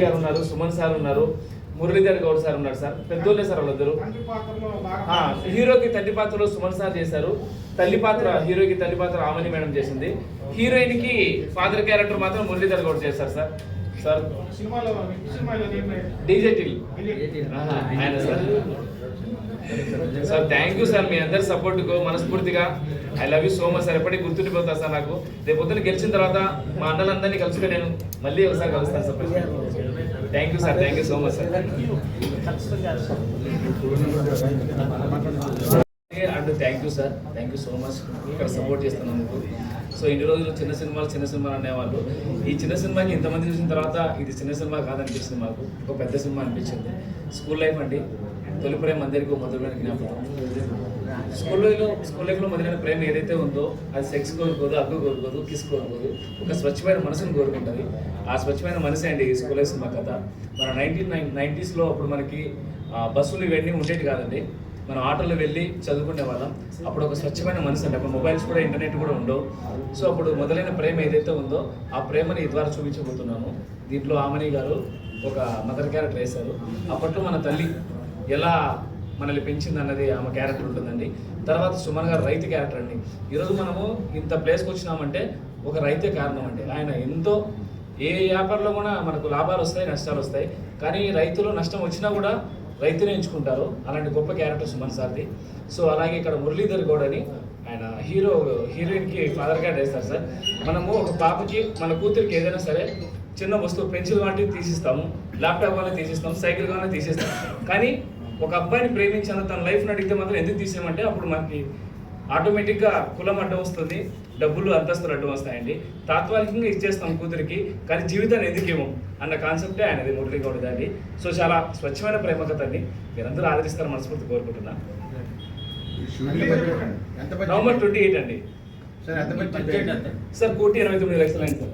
గారు ఉన్నారు, సుమన్ సార్ ఉన్నారు, మురళీధర్ గౌడ్ సార్ ఉన్నారు. సార్ పెద్దోళ్ళే సార్ వాళ్ళిద్దరు. హీరోకి తండ్రి పాత్రలో సుమన్ సార్ చేశారు. తల్లి పాత్ర హీరోకి తల్లి పాత్ర ఆమని మేడం చేసింది. హీరోయిన్ కి ఫాదర్ క్యారెక్టర్ మాత్రం మురళీధర్ గౌడ్ చేశారు సార్. సార్ డీజేటిల్ ఆయన sir. Sir thank you sir, మీ అందరి సపోర్ట్కు మనస్ఫూర్తిగా I love you so much sir. ఎప్పటికీ గుర్తుండిపోతా సార్. నాకు రేపు పొద్దున్న గెలిచిన తర్వాత మా అన్నలందరినీ కలుసుకుని నేను మళ్ళీ ఒకసారి కలుస్తాను sir. Thank you sir, thank you so much sir. And thank you sir, thank you so much ఇక్కడ సపోర్ట్ చేస్తున్నందుకు. సో ఇన్ని రోజులు చిన్న సినిమాలు అనేవాళ్ళు. ఈ చిన్న సినిమాకి ఇంతమంది చూసిన తర్వాత ఇది చిన్న సినిమా కాదనిపించింది మాకు, ఒక పెద్ద సినిమా అనిపించింది. స్కూల్ లైఫ్ అండి, తొలి ప్రేమ అందరికీ మొదలైన జ్ఞాపకం. స్కూల్ లైఫ్లో మొదలైన ప్రేమ ఏదైతే ఉందో అది సెక్స్ కోరుకోదు, అగ్గు కోరుకోదు, కిస్ కోరుకోదు, ఒక స్వచ్ఛమైన మనసును కోరుకుంటుంది. ఆ స్వచ్ఛమైన మనసే అండి స్కూల్ లైఫ్ సినిమా కథ. మన 1990s అప్పుడు మనకి బస్సులు ఇవన్నీ ఉండేవి కాదండి. మనం ఆటోలో వెళ్ళి చదువుకునే వాళ్ళం. అప్పుడు ఒక స్వచ్ఛమైన మనసు అండి. అప్పుడు మొబైల్స్ కూడా ఇంటర్నెట్ కూడా ఉండవు. సో అప్పుడు మొదలైన ప్రేమ ఏదైతే ఉందో ఆ ప్రేమని ఈ ద్వారా చూపించబోతున్నాము. దీంట్లో ఆమని గారు ఒక మదర్ క్యారెక్టర్ వేశారు. అప్పట్లో మన తల్లి ఎలా మనల్ని పెంచింది అన్నది ఆమె క్యారెక్టర్ ఉంటుందండి. తర్వాత సుమన్ గారు రైతు క్యారెక్టర్ అండి. ఈరోజు మనము ఇంత ప్లేస్కి వచ్చినామంటే ఒక రైతే కారణం అండి. ఆయన ఎంతో ఏ వ్యాపారంలో కూడా మనకు లాభాలు వస్తాయి, నష్టాలు వస్తాయి, కానీ రైతులో నష్టం వచ్చినా కూడా రైతునే ఎంచుకుంటారు. అలాంటి గొప్ప క్యారెక్టర్ సుమన్ సార్ది. సో అలాగే ఇక్కడ మురళీధర్ గౌడ్ అని ఆయన హీరోయిన్కి ఫాదర్ క్యారెక్టర్ వేస్తారు సార్. మనము ఒక పాపకి మన కూతురికి ఏదైనా సరే చిన్న వస్తువు పెన్సిల్ కావాలంటే తీసిస్తాము, ల్యాప్టాప్ కావాలని తీసిస్తాము, సైకిల్ కావాలని తీసిస్తాము. కానీ ఒక అబ్బాయిని ప్రేమించిన తన లైఫ్ని అడిగితే మాత్రం ఎందుకు తీసేయమంటే అప్పుడు మనకి ఆటోమేటిక్గా కులం అడ్డం వస్తుంది, డబ్బులు అంతస్తులు అడ్డం వస్తాయండి. తాత్కాలికంగా ఇచ్చేస్తాం కూతురికి, కానీ జీవితాన్ని ఎందుకు ఇవ్వం అన్న కాన్సెప్టే ఆయనది, మురళీ గౌడ్ అండి. సో చాలా స్వచ్ఛమైన ప్రేమ కథ అండి. మీరందరూ ఆదరిస్తారు మనస్ఫూర్తి కోరుకుంటున్నా. November 28 అండి సార్. 1,89,00,000 అయింది సార్.